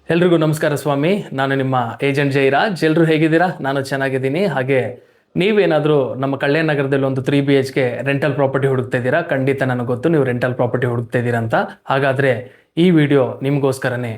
ಎಲ್ರಿಗೂ ನಮಸ್ಕಾರ ಸ್ವಾಮಿ. ನಾನು ನಿಮ್ಮ ಏಜೆಂಟ್ ಜೈರಾಜ್. ಎಲ್ಲರೂ ಹೇಗಿದ್ದೀರಾ? ನಾನು ಚೆನ್ನಾಗಿದ್ದೀನಿ. ಹಾಗೆ ನೀವೇನಾದರೂ ನಮ್ಮ ಕಲ್ಯಾಣ ನಗರದಲ್ಲಿ ಒಂದು 3 BHK ರೆಂಟಲ್ ಪ್ರಾಪರ್ಟಿ ಹುಡುಕ್ತಾ ಇದ್ದೀರಾ? ಖಂಡಿತ ನನಗೆ ಗೊತ್ತು ನೀವು ರೆಂಟಲ್ ಪ್ರಾಪರ್ಟಿ ಹುಡುಕ್ತಾ ಇದ್ದೀರಾ ಅಂತ. ಹಾಗಾದರೆ ಈ ವಿಡಿಯೋ ನಿಮಗೋಸ್ಕರನೇ.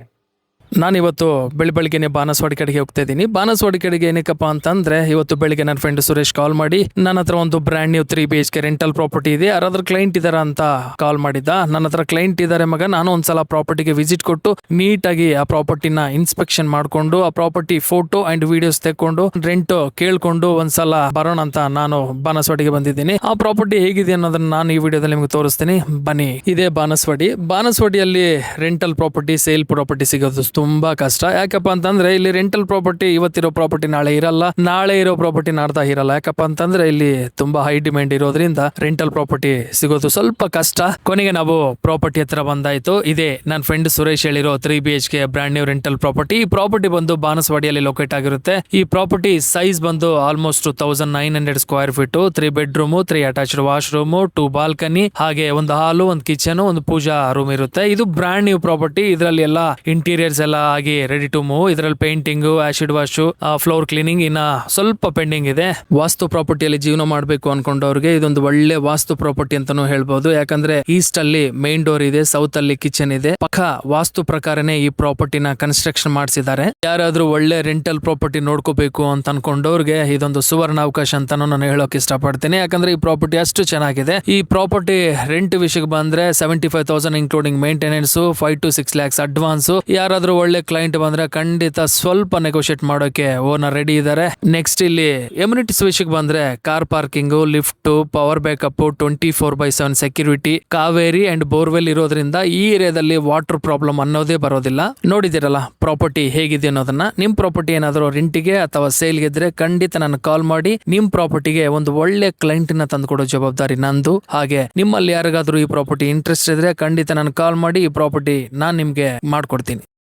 ನಾನಿವತ್ತು ಬೆಳಗ್ಗೆನೆ ಬಾನಸವಾಡಿ ಕಡೆಗೆ ಹೋಗ್ತಾ ಇದ್ದೀನಿ. ಬಾನಸವಾಡಿ ಕಡೆಗೆ ಏನಕ್ಕಪ್ಪ ಅಂತಂದ್ರೆ, ಇವತ್ತು ಬೆಳಿಗ್ಗೆ ನನ್ನ ಫ್ರೆಂಡ್ ಸುರೇಶ್ ಕಾಲ್ ಮಾಡಿ ನನ್ನ ಹತ್ರ ಒಂದು brand new 3 BHK rental property ಇದೆ, ಯಾರಾದ್ರೂ ಕ್ಲೈಂಟ್ ಇದಾರ ಅಂತ ಕಾಲ್ ಮಾಡಿದ್ದ. ನನ್ನ ಹತ್ರ ಕ್ಲೈಂಟ್ ಇದ್ದಾರೆ ಮಗ, ನಾನು ಒಂದ್ಸಲ ಪ್ರಾಪರ್ಟಿಗೆ ವಿಸಿಟ್ ಕೊಟ್ಟು ನೀಟಾಗಿ ಆ ಪ್ರಾಪರ್ಟಿನ ಇನ್ಸ್ಪೆಕ್ಷನ್ ಮಾಡ್ಕೊಂಡು ಆ ಪ್ರಾಪರ್ಟಿ ಫೋಟೋ ಅಂಡ್ ವಿಡಿಯೋಸ್ ತೆಕ್ಕೊಂಡು ರೆಂಟ್ ಕೇಳ್ಕೊಂಡು ಒಂದ್ಸಲ ಬರೋಣ ಅಂತ ನಾನು ಬಾನಸವಾಡಿಗೆ ಬಂದಿದ್ದೀನಿ. ಆ ಪ್ರಾಪರ್ಟಿ ಹೇಗಿದೆ ಅನ್ನೋದನ್ನ ನಾನು ಈ ವಿಡಿಯೋದಲ್ಲಿ ನಿಮ್ಗೆ ತೋರಿಸ್ತೀನಿ, ಬನ್ನಿ. ಇದೇ ಬಾನಸವಾಡಿ. ಬಾನಸವಾಡಿಯಲ್ಲಿ ರೆಂಟಲ್ ಪ್ರಾಪರ್ಟಿ, ಸೇಲ್ ಪ್ರಾಪರ್ಟಿ ಸಿಗೋದು ತುಂಬಾ ಕಷ್ಟ. ಯಾಕಪ್ಪ ಅಂತಂದ್ರೆ ಇಲ್ಲಿ ರೆಂಟಲ್ ಪ್ರಾಪರ್ಟಿ ಇವತ್ತಿರೋ ಪ್ರಾಪರ್ಟಿ ನಾಳೆ ಇರಲ್ಲ, ನಾಳೆ ಇರೋ ಪ್ರಾಪರ್ಟಿ ನಾಡ್ದ ಇರಲ್ಲ. ಯಾಕಪ್ಪ ಅಂತಂದ್ರೆ ಇಲ್ಲಿ ತುಂಬಾ ಹೈ ಡಿಮ್ಯಾಂಡ್ ಇರೋದ್ರಿಂದ ರೆಂಟಲ್ ಪ್ರಾಪರ್ಟಿ ಸಿಗೋದು ಸ್ವಲ್ಪ ಕಷ್ಟ. ಕೊನೆಗೆ ನಾವು ಪ್ರಾಪರ್ಟಿ ಹತ್ರ ಬಂದಾಯ್ತು. ಇದೇ ನನ್ನ ಫ್ರೆಂಡ್ ಸುರೇಶ್ ಹೇಳಿರೋ 3 BHK brand new rental property. ಈ ಪ್ರಾಪರ್ಟಿ ಬಂದು ಬಾನಸವಾಡಿಯಲ್ಲಿ ಲೊಕೇಟ್ ಆಗಿರುತ್ತೆ. ಈ ಪ್ರಾಪರ್ಟಿ ಸೈಜ್ ಬಂದು almost 1900 square feet, 3 bedroom, 3 attached washroom, 2 balcony, ಹಾಗೆ ಒಂದು ಹಾಲು, ಒಂದು ಕಿಚನ್, ಒಂದು ಪೂಜಾ ರೂಮ್ ಇರುತ್ತೆ. ಇದು ಬ್ರ್ಯಾಂಡ್ ನ್ಯೂ ಪ್ರಾಪರ್ಟಿ. ಇದರಲ್ಲಿ ಎಲ್ಲ ಇಂಟೀರಿಯರ್ಸ್ ಎಲ್ಲ ಆಗಿ ರೆಡಿ ಟು ಮೂವ್. ಇದರಲ್ಲಿ painting, acid wash, floor cleaning ಇನ್ನ ಸ್ವಲ್ಪ ಪೆಂಡಿಂಗ್ ಇದೆ. ವಾಸ್ತು ಪ್ರಾಪರ್ಟಿಯಲ್ಲಿ ಜೀವನ ಮಾಡಬೇಕು ಅನ್ಕೊಂಡವ್ರಿಗೆ ಇದೊಂದು ಒಳ್ಳೆ ವಾಸ್ತು ಪ್ರಾಪರ್ಟಿ ಅಂತಾನೂ ಹೇಳ್ಬಹುದು. ಯಾಕಂದ್ರೆ ಈಸ್ಟ್ ಅಲ್ಲಿ ಮೇನ್ ಡೋರ್ ಇದೆ, ಸೌತ್ ಅಲ್ಲಿ ಕಿಚನ್ ಇದೆ. ಪಕ್ಕ ವಾಸ್ತು ಪ್ರಕಾರನೇ ಈ ಪ್ರಾಪರ್ಟಿನ ಕನ್ಸ್ಟ್ರಕ್ಷನ್ ಮಾಡಿಸಿದ್ದಾರೆ. ಯಾರಾದ್ರೂ ಒಳ್ಳೆ ರೆಂಟಲ್ ಪ್ರಾಪರ್ಟಿ ನೋಡ್ಕೋಬೇಕು ಅಂತ ಅನ್ಕೊಂಡವ್ರಿಗೆ ಇದೊಂದು ಸುವರ್ಣ ಅವಕಾಶ ಅಂತಾನು ನಾನು ಹೇಳೋಕೆ ಇಷ್ಟಪಡ್ತೀನಿ. ಯಾಕಂದ್ರೆ ಈ ಪ್ರಾಪರ್ಟಿ ಅಷ್ಟು ಚೆನ್ನಾಗಿದೆ. ಈ ಪ್ರಾಪರ್ಟಿ ರೆಂಟ್ ವಿಷಯಕ್ಕೆ ಬಂದ್ರೆ 75,000 including maintenance, 5 to 6 lakhs advance. ಯಾರಾದ್ರೂ ಒಳ್ಳೆ ಕ್ಲೈಂಟ್ ಬಂದ್ರೆ ಖಂಡಿತ ಸ್ವಲ್ಪ ನೆಗೋಷಿಯೇಟ್ ಮಾಡೋಕೆ ಓನರ್ ರೆಡಿ ಇದ್ದಾರೆ. ನೆಕ್ಸ್ಟ್ ಇಲ್ಲಿ ಎಮ್ಯುನಿಟೀಸ್ ವಿಷಯಕ್ಕೆ ಬಂದ್ರೆ car parking, lift, power backup, 24/7 security, Kaveri and borewell ಇರೋದ್ರಿಂದ ಈ ಏರಿಯಾದಲ್ಲಿ ವಾಟರ್ ಪ್ರಾಬ್ಲಮ್ ಅನ್ನೋದೇ ಬರೋದಿಲ್ಲ. ನೋಡಿದಿರಲ್ಲ ಪ್ರಾಪರ್ಟಿ ಹೇಗಿದೆ ಅನ್ನೋದನ್ನ. ನಿಮ್ ಪ್ರಾಪರ್ಟಿ ಏನಾದರೂ ರೆಂಟಿಗೆ ಅಥವಾ ಸೇಲ್ಗೆ ಇದ್ರೆ ಖಂಡಿತ ನಾನು ಕಾಲ್ ಮಾಡಿ ನಿಮ್ ಪ್ರಾಪರ್ಟಿಗೆ ಒಂದು ಒಳ್ಳೆ ಕ್ಲೈಂಟ್ ನ ತಂದುಕೊಡೋ ಜವಾಬ್ದಾರಿ ನಂದು. ಹಾಗೆ ನಿಮ್ಮಲ್ಲಿ ಯಾರಿಗಾದ್ರೂ ಈ ಪ್ರಾಪರ್ಟಿ ಇಂಟ್ರೆಸ್ಟ್ ಇದ್ರೆ ಖಂಡಿತ ನಾನು ಕಾಲ್ ಮಾಡಿ ಈ ಪ್ರಾಪರ್ಟಿ ನಾನ್ ನಿಮ್ಗೆ ಮಾಡ್ಕೊಡ್ತೀನಿ.